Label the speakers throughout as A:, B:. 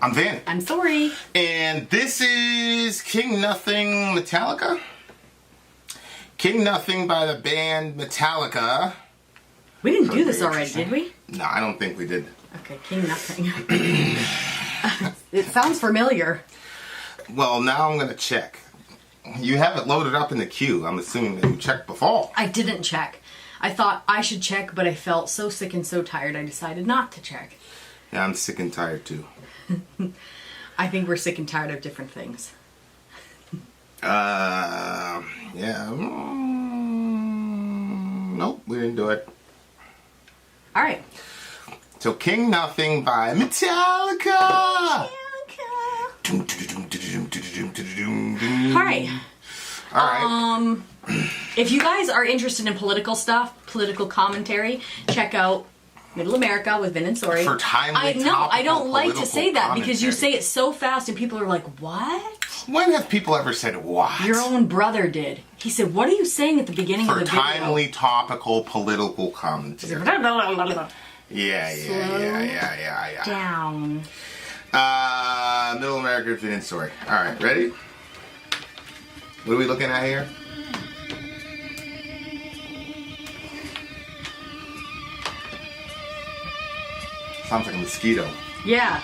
A: I'm Vin.
B: I'm Sori.
A: And this is King Nothing Metallica. King Nothing by the band Metallica.
B: We didn't do this already, did we?
A: No, I don't think we did.
B: Okay, King Nothing. It sounds familiar.
A: Well, now I'm going to check. You have it loaded up in the queue. I'm assuming that you checked before.
B: I didn't check. I thought I should check, but I felt so sick and so tired I decided not to check.
A: Yeah, I'm sick and tired too.
B: I think we're sick and tired of different things.
A: Yeah. Nope, we didn't do it.
B: Alright.
A: So, King Nothing by Metallica!
B: Alright.
A: Alright.
B: If you guys are interested in political stuff, political commentary, check out Middle America with Vin and Sori.
A: For timely,
B: I don't like to say that
A: commentary.
B: because you say it so fast and people are like, what?
A: When have people ever said what?
B: Your own brother did. He said, what are you saying at the beginning of the video?
A: For timely, topical, political commentary. Yeah.
B: Down.
A: Middle America, Vin and Sori. Alright, ready? What are we looking at here? Sounds like a mosquito.
B: Yeah.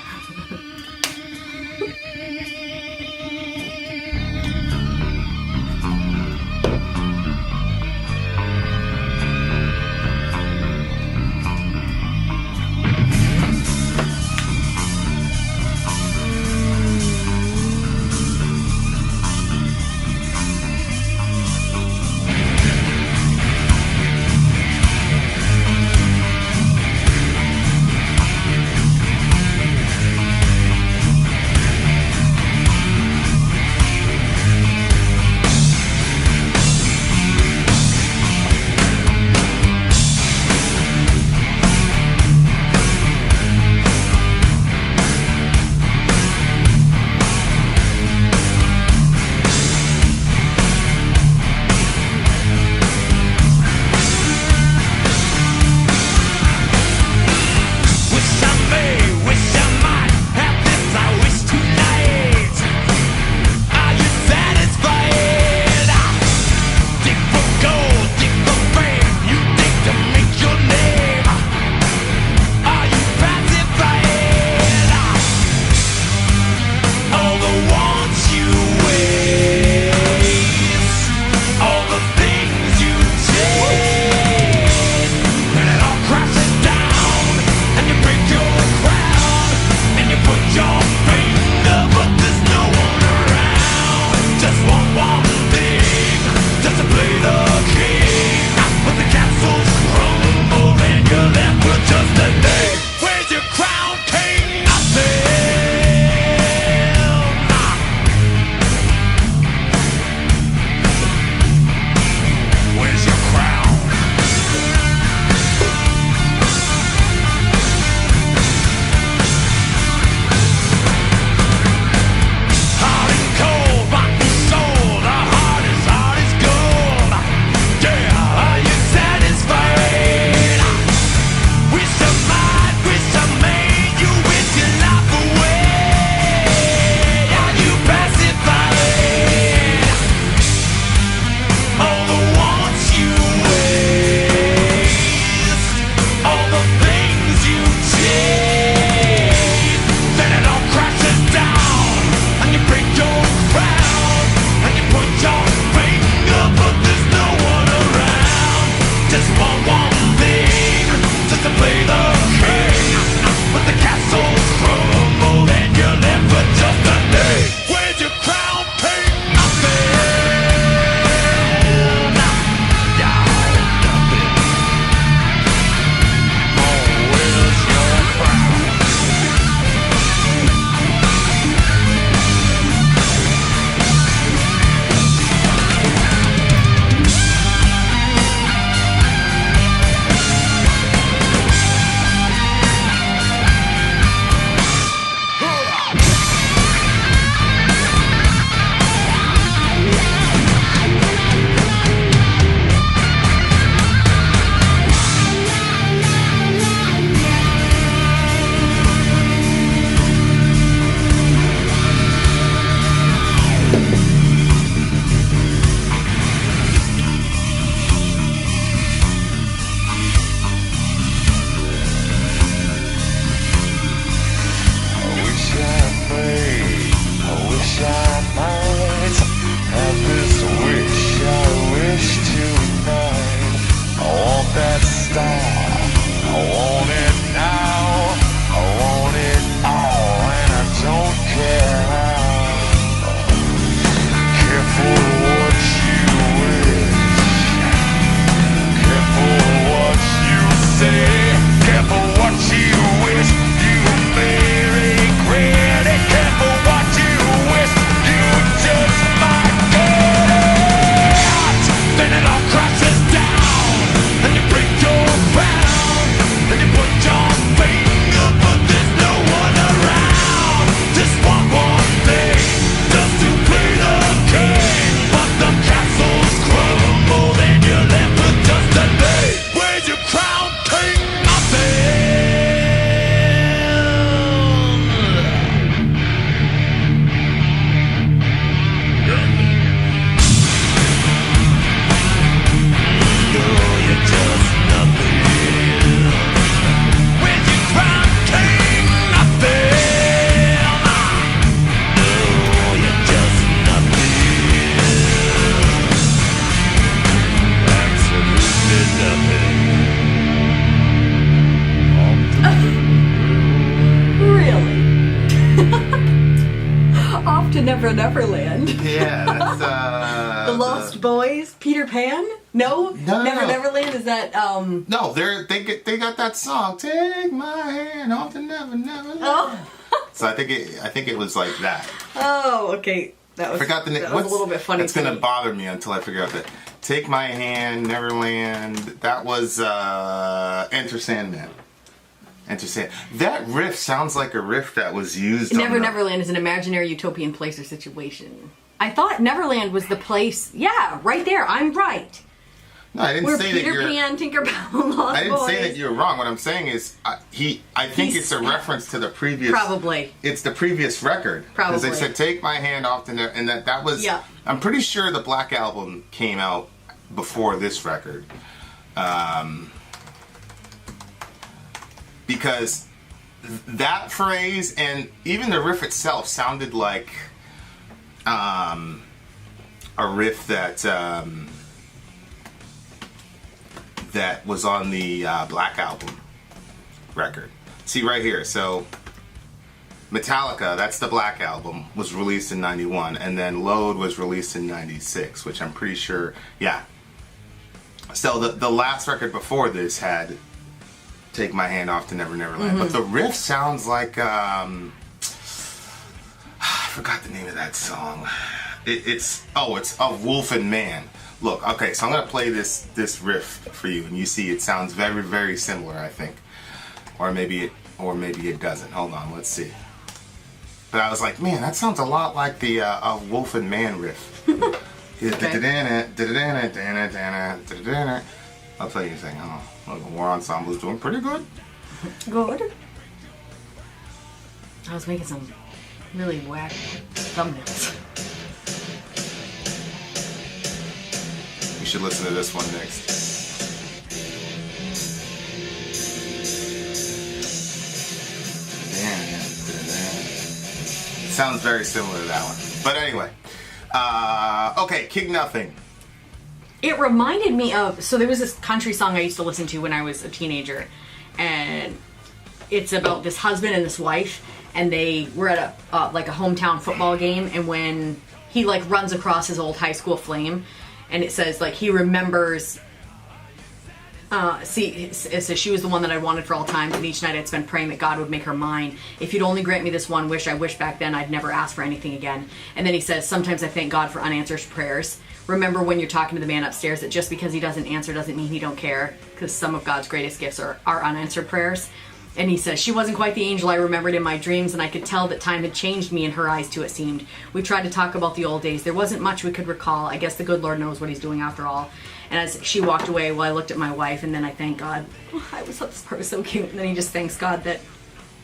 B: Never Neverland.
A: Yeah, that's
B: The Lost Boys, Peter Pan? No,
A: No.
B: Neverland is that
A: No, they got that song. Take my hand off the Never Neverland.
B: Oh.
A: So I think it was like that.
B: Oh, okay. That was,
A: I forgot the name.
B: that was a little bit funny.
A: It's gonna bother me until I figure out that. Take my hand, Neverland. That was Enter Sandman. Enter Sandman. That riff sounds like a riff that was used.
B: Neverland is an imaginary utopian place or situation. I thought Neverland was the place. Yeah, right there. I'm right.
A: No, I didn't
B: Where
A: say
B: Peter
A: that you're.
B: Pan, Tinkerbell, and Lost
A: I didn't
B: Boys.
A: say that you're wrong. What I'm saying is, I think it's a reference to the previous.
B: Probably.
A: It's the previous record.
B: Probably.
A: Because they said, "Take my hand off the," and that was.
B: Yeah.
A: I'm pretty sure the Black Album came out before this record, because that phrase and even the riff itself sounded like a riff that. That was on the Black Album record. See right here. So Metallica, that's the Black Album, was released in 91, and then Load was released in 96, which I'm pretty sure, yeah. So the last record before this had Take My Hand Off to Never Neverland. But the riff sounds like, I forgot the name of that song. It's Of Wolf and Man. Look, okay, so I'm gonna play this riff for you, and you see it sounds very, very similar, I think, or maybe it doesn't. Hold on, let's see. But I was like, man, that sounds a lot like the Of Wolf and Man riff. I'll tell you a thing. The War Ensemble is doing pretty good.
B: Good. I was making some really whack thumbnails.
A: You should listen to this one next. It sounds very similar to that one. But anyway. Okay, King Nothing.
B: It reminded me of, so there was this country song I used to listen to when I was a teenager, and it's about this husband and this wife, and they were at a hometown football game, and when he runs across his old high school flame, and it says he remembers. It says she was the one that I wanted for all time, and each night I'd spend praying that God would make her mine. If you'd only grant me this one wish I wished back then, I'd never ask for anything again. And then he says, sometimes I thank God for unanswered prayers. Remember when you're talking to the man upstairs that just because he doesn't answer doesn't mean he don't care, because some of God's greatest gifts are unanswered prayers. And he says, she wasn't quite the angel I remembered in my dreams, and I could tell that time had changed me in her eyes too, it seemed. We tried to talk about the old days. There wasn't much we could recall. I guess the good Lord knows what he's doing after all. And as she walked away, I looked at my wife, and then I thanked God. Oh, this part was so cute. And then he just thanks God that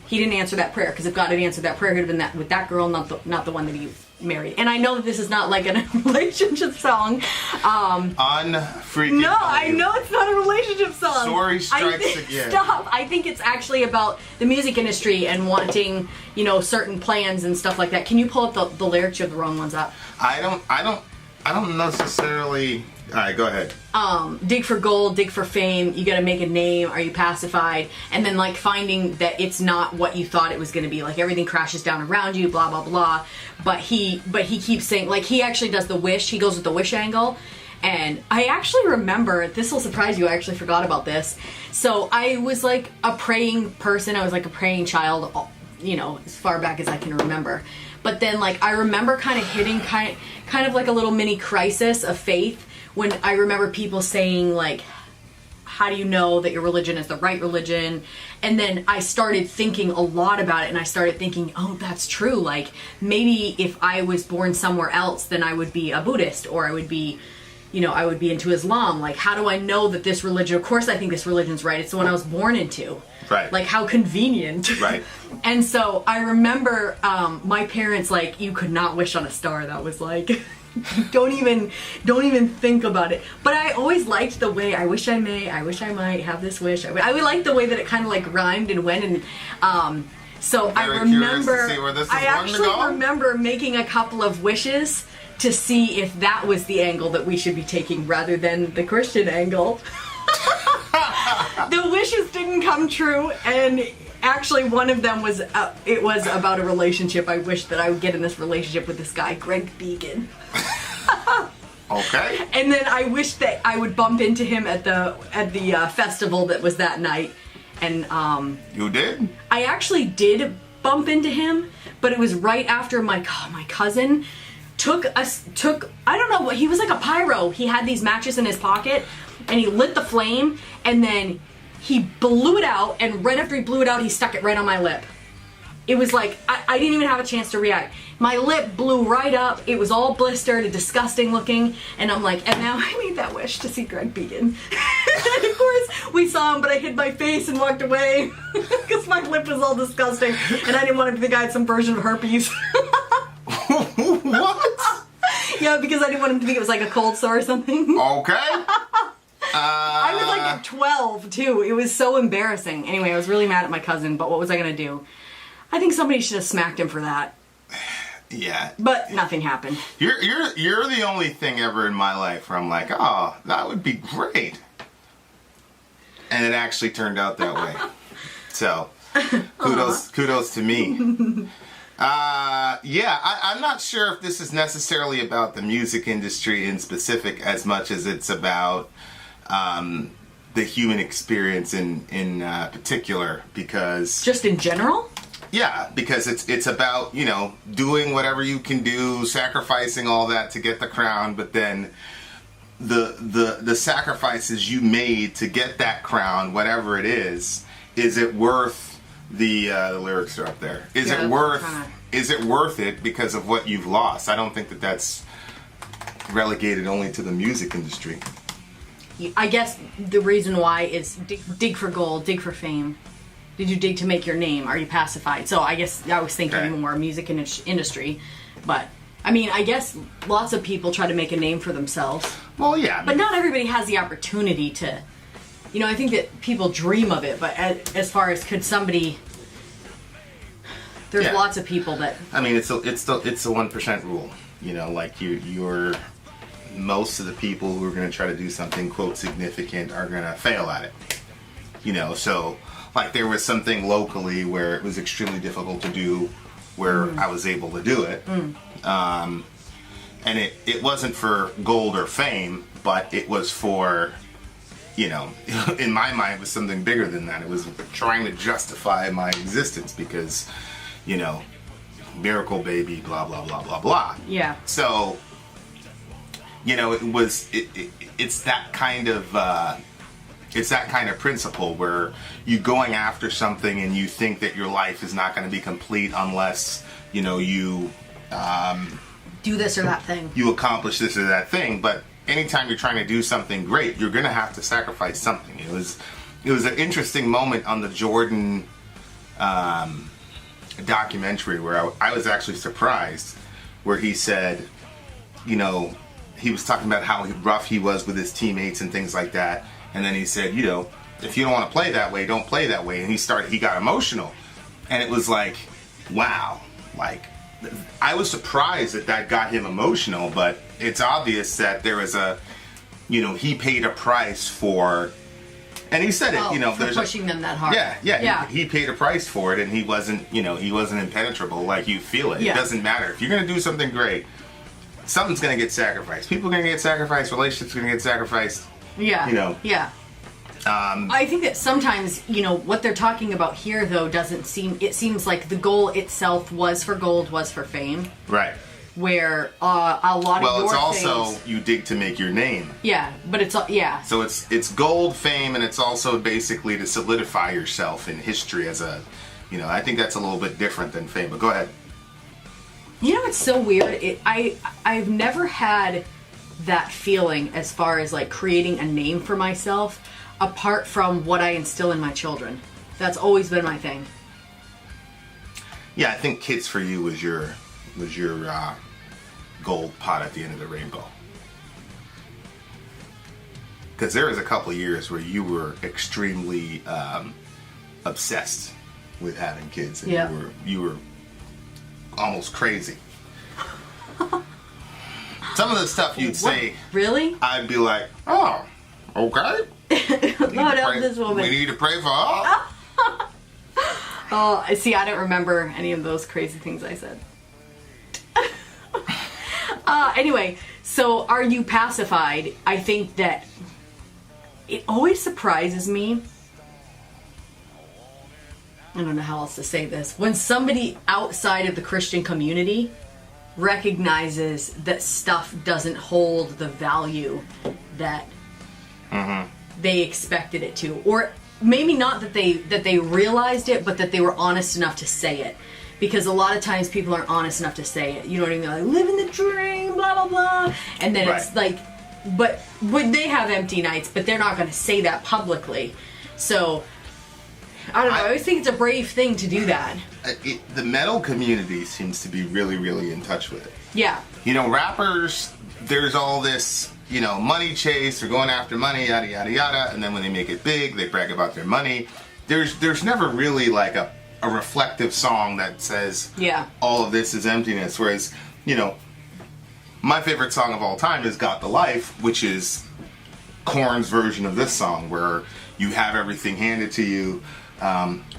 B: he didn't answer that prayer, because if God had answered that prayer, it would have been that with that girl, not the one that he married. And I know that this is not like a relationship song.
A: Unfreaking.
B: No, I know it's not a relationship song.
A: Sori strikes again.
B: Stop. I think it's actually about the music industry and wanting, certain plans and stuff like that. Can you pull up the lyrics? You have the wrong ones up.
A: I don't necessarily. All right, go ahead.
B: Dig for gold, dig for fame. You got to make a name. Are you pacified? And then finding that it's not what you thought it was going to be. Everything crashes down around you. Blah blah blah. But he keeps saying he actually does the wish. He goes with the wish angle. And I actually remember, this will surprise you, I actually forgot about this. So I was a praying person. I was a praying child, as far back as I can remember. But then I remember kind of hitting kind of like a little mini crisis of faith when I remember people saying how do you know that your religion is the right religion? And then I started thinking a lot about it, and I started thinking, oh, that's true. Maybe if I was born somewhere else, then I would be a Buddhist, or I would be, I would be into Islam. How do I know that this religion, of course I think this religion's right. It's the one I was born into.
A: Right.
B: How convenient.
A: Right.
B: And so I remember my parents, you could not wish on a star. That was don't even think about it. But I always liked the way I wish I might have this wish. I would like the way that it kind of rhymed and went, and so I remember remember making a couple of wishes to see if that was the angle that we should be taking rather than the Christian angle. The wishes didn't come true, and Actually, one of them was it was about a relationship. I wish that I would get in this relationship with this guy, Greg Began.
A: Okay.
B: And then I wish that I would bump into him at the festival that was that night. And
A: you did?
B: I actually did bump into him, but it was right after my cousin took I don't know what, he was like a pyro. He had these matches in his pocket and he lit the flame and then he blew it out, and right after he blew it out, he stuck it right on my lip. It was like, I didn't even have a chance to react. My lip blew right up. It was all blistered and disgusting looking. And I'm like, and now I made that wish to see Greg Began. And of course, we saw him, but I hid my face and walked away because my lip was all disgusting. And I didn't want him to think I had some version of herpes.
A: What?
B: Yeah, because I didn't want him to think it was like a cold sore or something.
A: Okay.
B: I was like 12, too. It was so embarrassing. Anyway, I was really mad at my cousin, but what was I going to do? I think somebody should have smacked him for that.
A: Yeah.
B: But nothing happened.
A: You're the only thing ever in my life where I'm like, oh, that would be great. And it actually turned out that way. So, kudos to me. I'm not sure if this is necessarily about the music industry in specific as much as it's about the human experience in particular, because...
B: Just in general?
A: Yeah, because it's about, doing whatever you can do, sacrificing all that to get the crown, but then the sacrifices you made to get that crown, whatever it is it worth the lyrics are up there. Is it worth it because of what you've lost? I don't think that's relegated only to the music industry.
B: I guess the reason why is dig for gold, dig for fame. Did you dig to make your name? Are you pacified? So I guess I was thinking more music industry. But, I mean, I guess lots of people try to make a name for themselves.
A: Well, yeah.
B: But not everybody has the opportunity to... I think that people dream of it, but as far as could somebody... There's lots of people that... I mean,
A: it's the 1% rule. You're... Most of the people who are going to try to do something, quote, significant are going to fail at it. So... Like there was something locally where it was extremely difficult to do, where I was able to do it, and it wasn't for gold or fame, but it was for, in my mind, it was something bigger than that. It was trying to justify my existence because, miracle baby, blah blah blah blah blah.
B: Yeah.
A: So, it's that kind of. It's that kind of principle where you're going after something and you think that your life is not going to be complete unless, you
B: do this or that thing.
A: You accomplish this or that thing. But anytime you're trying to do something great, you're going to have to sacrifice something. It was an interesting moment on the Jordan documentary where I was actually surprised, where he said, he was talking about how rough he was with his teammates and things like that. And then he said, if you don't want to play that way, don't play that way. And he got emotional. And it was like, wow. Like, I was surprised that got him emotional, but it's obvious that there was he paid a price for, and he said it,
B: for pushing them that hard.
A: Yeah. He paid a price for it, and he wasn't impenetrable like you feel it. Yeah. It doesn't matter. If you're going to do something great, something's going to get sacrificed. People are going to get sacrificed. Relationships are going to get sacrificed.
B: Yeah. Yeah. I think that sometimes, what they're talking about here, though, it seems like the goal itself was for gold, was for fame.
A: Right.
B: Where a lot of your
A: Well, it's also, you dig to make your name.
B: Yeah, but it's,
A: So it's gold, fame, and it's also basically to solidify yourself in history as a, I think that's a little bit different than fame, but go ahead.
B: It's so weird. I've never had that feeling as far as like creating a name for myself apart from what I instill in my children. That's always been my thing.
A: Yeah, I think Kids for You was your gold pot at the end of the rainbow. Because there was a couple of years where you were extremely obsessed with having kids, and you were almost crazy. Some of the stuff you'd say,
B: really?
A: I'd be like, oh, okay.
B: Lord help this woman.
A: We need to pray for her.
B: Oh, see, I don't remember any of those crazy things I said. Anyway, so are you pacified? I think that it always surprises me. I don't know how else to say this. When somebody outside of the Christian community recognizes that stuff doesn't hold the value that they expected it to, or maybe not that they realized it, but that they were honest enough to say it. Because a lot of times people aren't honest enough to say it. You know what I mean? Like, living the dream, blah, blah, blah. And then it's like, but would they have empty nights, but they're not going to say that publicly. So, I don't know. I always think it's a brave thing to do that.
A: The metal community seems to be really, really in touch with it.
B: Yeah.
A: You know, rappers, there's all this, you know, money chase, they're going after money, yada, yada, yada. And then when they make it big, they brag about their money. There's never really like a reflective song that says all of this is emptiness. Whereas, you know, my favorite song of all time is Got the Life, which is Korn's version of this song, where you have everything handed to you,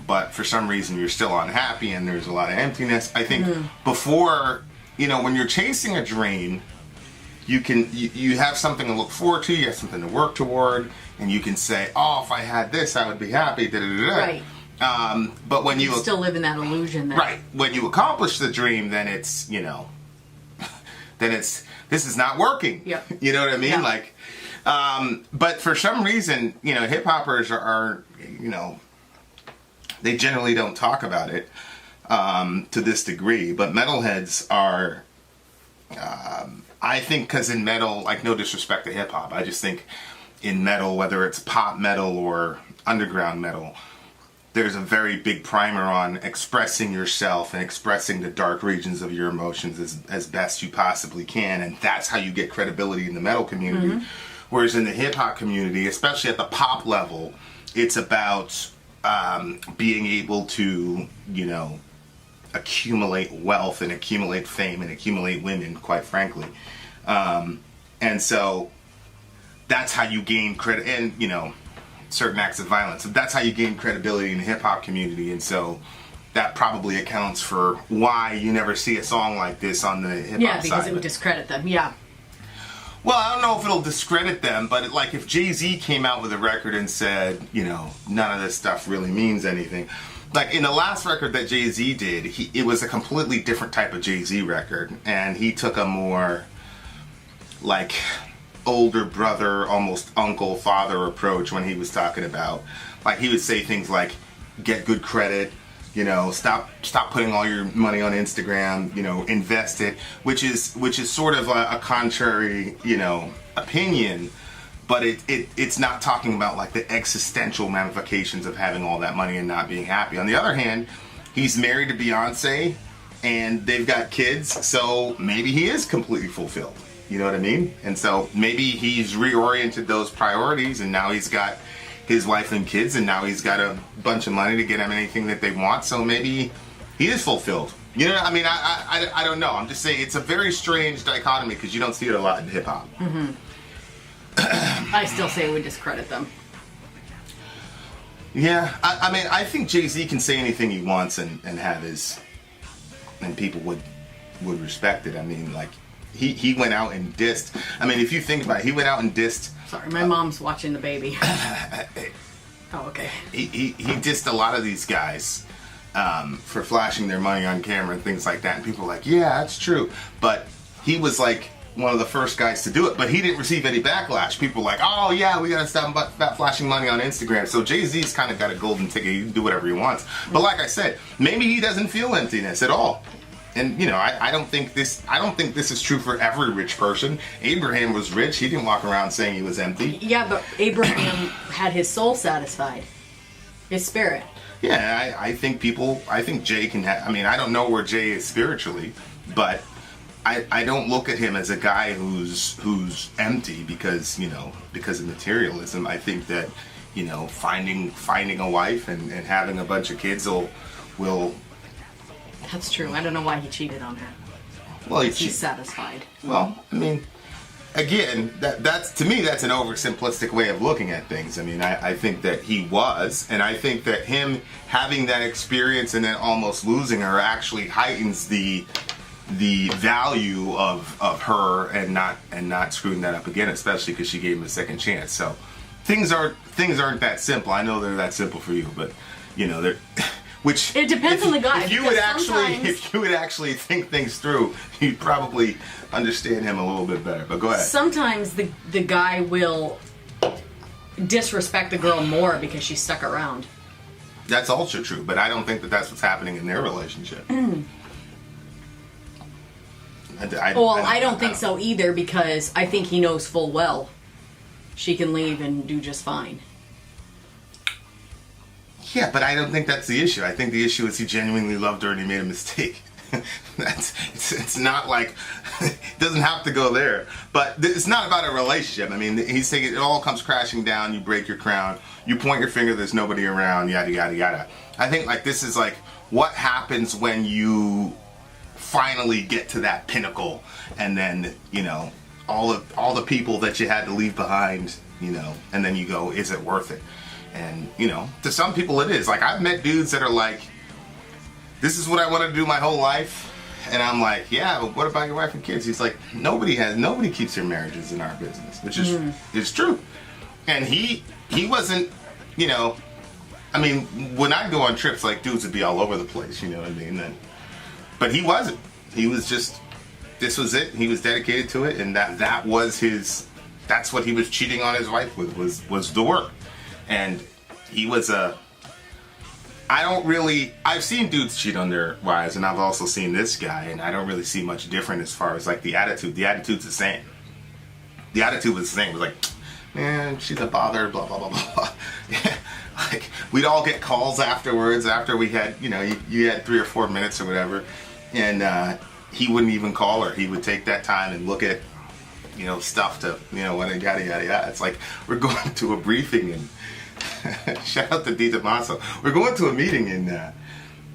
A: but for some reason you're still unhappy and there's a lot of emptiness. I think before, you know, when you're chasing a dream, you have something to look forward to, you have something to work toward, and you can say, oh, if I had this, I would be happy, da-da-da-da.
B: Right.
A: But when you
B: still live in that illusion,
A: right? When you accomplish the dream, then it's, you know, then it's, this is not working.
B: Yep.
A: You know what I mean?
B: Yeah.
A: Like, but for some reason, you know, hip hoppers are, you know, they generally don't talk about it to this degree. But metalheads are, I think, because in metal, like, no disrespect to hip hop, I just think in metal, whether it's pop metal or underground metal, there's a very big primer on expressing yourself and expressing the dark regions of your emotions as best you possibly can, and that's how you get credibility in the metal community. Whereas in the hip-hop community, especially at the pop level, it's about being able to, you know, accumulate wealth and accumulate fame and accumulate women, quite frankly. And so that's how you gain credit, and, you know, certain acts of violence. So that's how you gain credibility in the hip-hop community, and so that probably accounts for why you never see a song like this on the hip-hop side.
B: Yeah, because it would discredit them, yeah.
A: Well, I don't know if it'll discredit them, but like if Jay-Z came out with a record and said, you know, none of this stuff really means anything. Like in the last record that Jay-Z did, it was a completely different type of Jay-Z record, and he took a more, like, older brother, almost uncle, father approach when he was talking about, like, he would say things like, get good credit, you know, stop putting all your money on Instagram, you know, invest it, which is sort of a contrary, you know, opinion, but it's not talking about like the existential ramifications of having all that money and not being happy. On the other hand, he's married to Beyonce and they've got kids, so maybe he is completely fulfilled. You know what I mean? And so maybe he's reoriented those priorities, and now he's got his wife and kids, and now he's got a bunch of money to get them anything that they want, so maybe he is fulfilled. You know, I mean, I don't know. I'm just saying it's a very strange dichotomy because you don't see it a lot in hip-hop.
B: I still say it would discredit them.
A: Yeah, I mean, I think Jay-Z can say anything he wants and have his, and people would respect it. I mean, like, He went out and dissed. I mean, if you think about it, he went out and dissed.
B: Sorry, my mom's watching the baby. Oh, okay.
A: He dissed a lot of these guys for flashing their money on camera and things like that. And people were like, yeah, that's true. But he was like one of the first guys to do it. But he didn't receive any backlash. People were like, oh, yeah, we got to stop about flashing money on Instagram. So Jay-Z's kind of got a golden ticket. He can do whatever he wants. But like I said, maybe he doesn't feel emptiness at all. And, you know, I don't think this is true for every rich person. Abraham was rich. He didn't walk around saying he was empty.
B: Yeah, but Abraham had his soul satisfied. His spirit.
A: Yeah, I think Jay can have, I mean, I don't know where Jay is spiritually, but I don't look at him as a guy who's empty because, you know, because of materialism. I think that, you know, finding a wife and having a bunch of kids will
B: That's true. I don't know why he cheated on her.
A: Well,
B: he's satisfied.
A: Well, I mean, again, that's to me that's an oversimplistic way of looking at things. I mean, I think that he was, and I think that him having that experience and then almost losing her actually heightens the value of her and not screwing that up again, especially because she gave him a second chance. So things aren't that simple. I know they're that simple for you, but you know they're. Which
B: it depends on the guy.
A: If you would actually think things through, you'd probably understand him a little bit better. But go ahead.
B: Sometimes the guy will disrespect the girl more because she's stuck around.
A: That's also true, but I don't think that that's what's happening in their relationship.
B: I don't think so either, because I think he knows full well she can leave and do just fine.
A: Yeah, but I don't think that's the issue. I think the issue is he genuinely loved her and he made a mistake. It's not like it doesn't have to go there. But it's not about a relationship. I mean, he's saying it all comes crashing down. You break your crown. You point your finger. There's nobody around. Yada yada yada. I think like this is like what happens when you finally get to that pinnacle, and then you know all the people that you had to leave behind. You know, and then you go, is it worth it? And, you know, to some people it is. Like, I've met dudes that are like, this is what I want to do my whole life. And I'm like, yeah, but what about your wife and kids? He's like, nobody keeps their marriages in our business, which is true. And he wasn't, you know, I mean, when I go on trips, like, dudes would be all over the place, you know what I mean? But he wasn't. He was just, this was it. He was dedicated to it. And that was that's what he was cheating on his wife with, was the work. And he was I've seen dudes cheat on their wives, and I've also seen this guy, and I don't really see much different as far as like the attitude. The attitude's the same. The attitude was the same. It was like, man, she's a bother, blah, blah, blah, blah. Yeah. Like, we'd all get calls afterwards, after we had, you know, you had 3 or 4 minutes or whatever, and he wouldn't even call her. He would take that time and look at, you know, stuff to, you know, yada, yada, yada. It's like, we're going to a briefing and shout out to D. Tomaso. We're going to a meeting in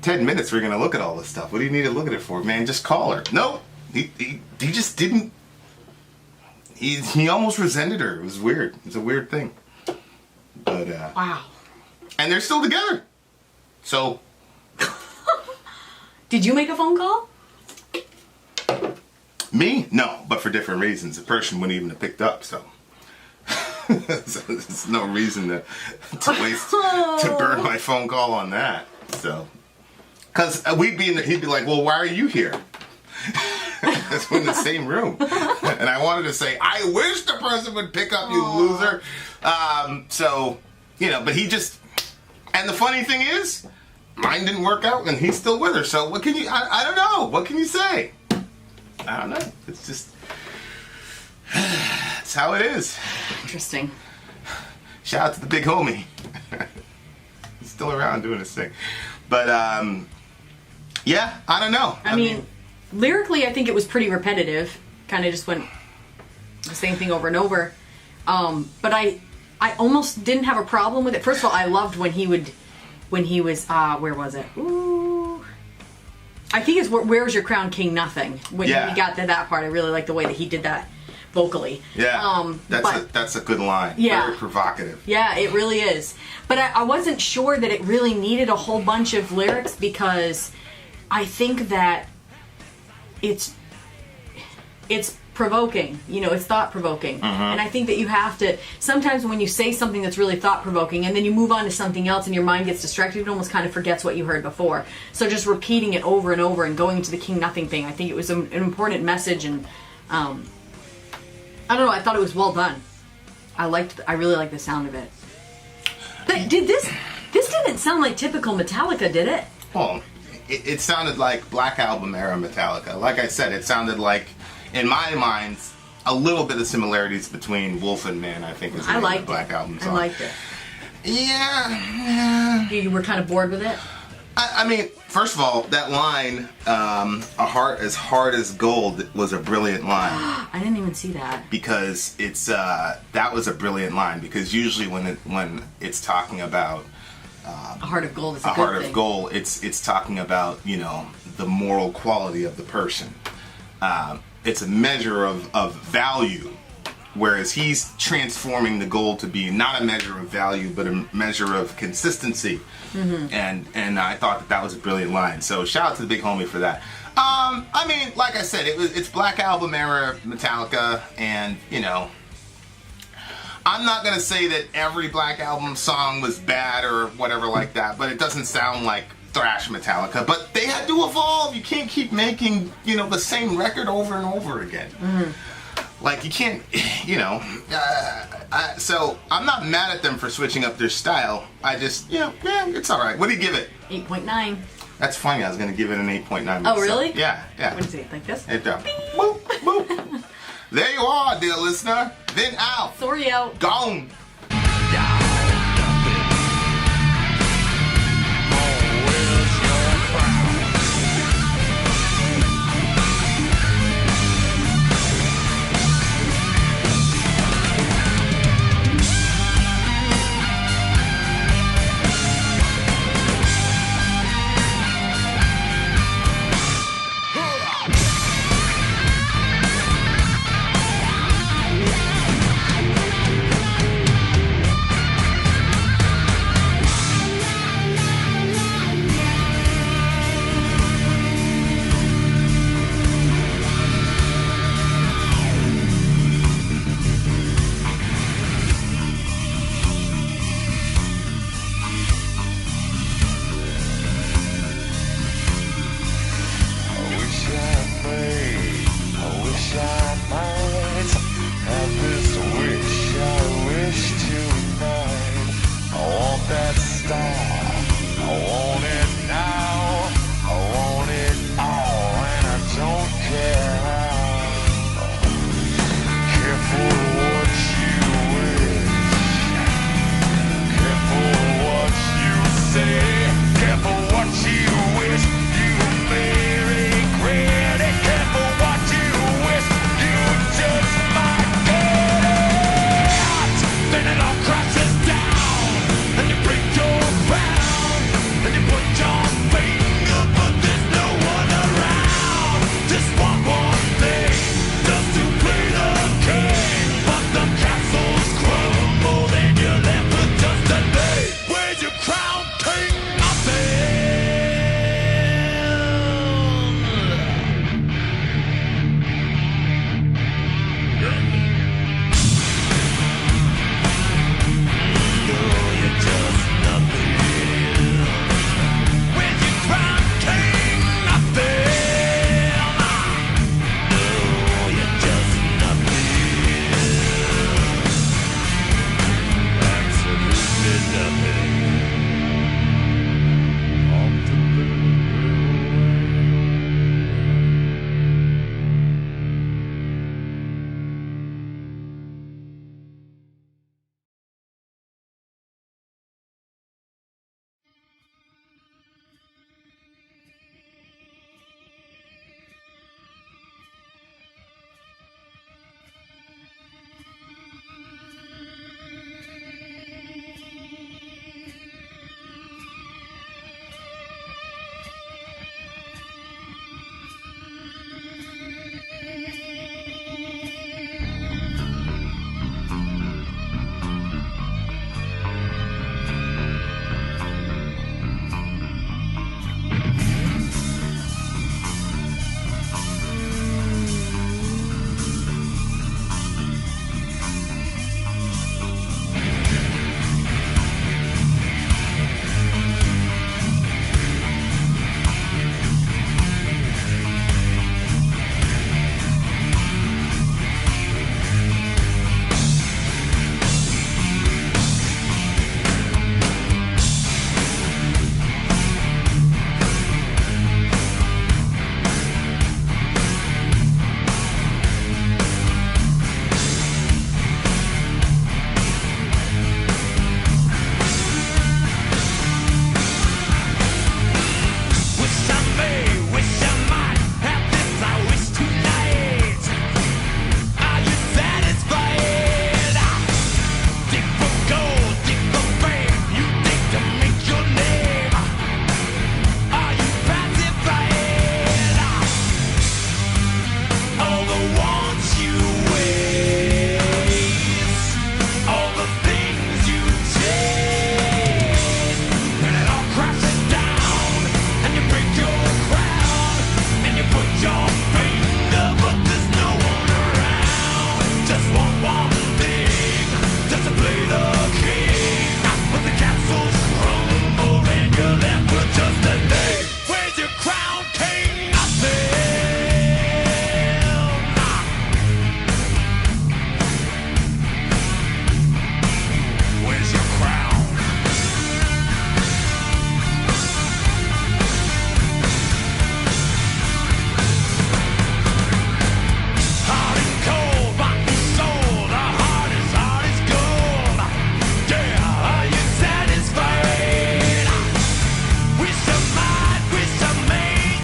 A: 10 minutes. We're going to look at all this stuff. What do you need to look at it for? Man, just call her. No, he just didn't. He almost resented her. It was weird. It's a weird thing. But
B: wow.
A: And they're still together. So.
B: Did you make a phone call?
A: Me? No, but for different reasons. The person wouldn't even have picked up, so. So there's no reason to waste to burn my phone call on that. So, because he'd be like, well, why are you here? Because we're in the same room, and I wanted to say, I wish the person would pick up, you loser. So, you know, but he just. And the funny thing is, mine didn't work out, and he's still with her. So what can you? I don't know. What can you say? I don't know. It's just. That's how it is.
B: Interesting.
A: Shout out to the big homie. He's still around doing his thing. But, yeah, I don't know.
B: I mean, lyrically, I think it was pretty repetitive. Kind of just went the same thing over and over. But I almost didn't have a problem with it. First of all, I loved when he was, where was it? Ooh. I think it's Where's Your Crown, King Nothing. When he got to that part, I really liked the way that he did that vocally.
A: Yeah, that's a good line.
B: Yeah.
A: Very provocative.
B: Yeah, it really is. But I wasn't sure that it really needed a whole bunch of lyrics, because I think that it's provoking. You know, it's thought-provoking. Mm-hmm. And I think that you have to, sometimes when you say something that's really thought-provoking and then you move on to something else and your mind gets distracted, it almost kind of forgets what you heard before. So just repeating it over and over and going to the King Nothing thing, I think it was an important message, and I don't know, I thought it was well done. I really liked the sound of it. But this didn't sound like typical Metallica, did it?
A: Well, it sounded like Black Album era Metallica. Like I said, it sounded like, in my mind, a little bit of similarities between Wolf and Man, I think, is the Black Album song.
B: I liked it.
A: Yeah.
B: You were kind of bored with it?
A: I mean, first of all, that line, a heart as hard as gold, was a brilliant line.
B: I didn't even see that.
A: Because it's, that was a brilliant line, because usually when it's talking about
B: a heart of gold is a good
A: heart
B: thing.
A: of gold, it's talking about, you know, the moral quality of the person. It's a measure of value Whereas he's transforming the gold to be not a measure of value, but a measure of consistency. And I thought that was a brilliant line. So shout out to the big homie for that. I mean, like I said, it's Black Album era Metallica, and you know, I'm not gonna say that every Black Album song was bad or whatever like that, but it doesn't sound like thrash Metallica. But they had to evolve. You can't keep making, you know, the same record over and over again. Like, you can't, you know, so I'm not mad at them for switching up their style. I just, you know, yeah, it's all right. What do you give it?
B: 8.9.
A: That's funny. I was going to give it an 8.9.
B: Oh, really?
A: Yeah.
B: What is it, like this?
A: It does. Boop, boop. There you are, dear listener. Vin out.
B: Sori out.
A: Gone.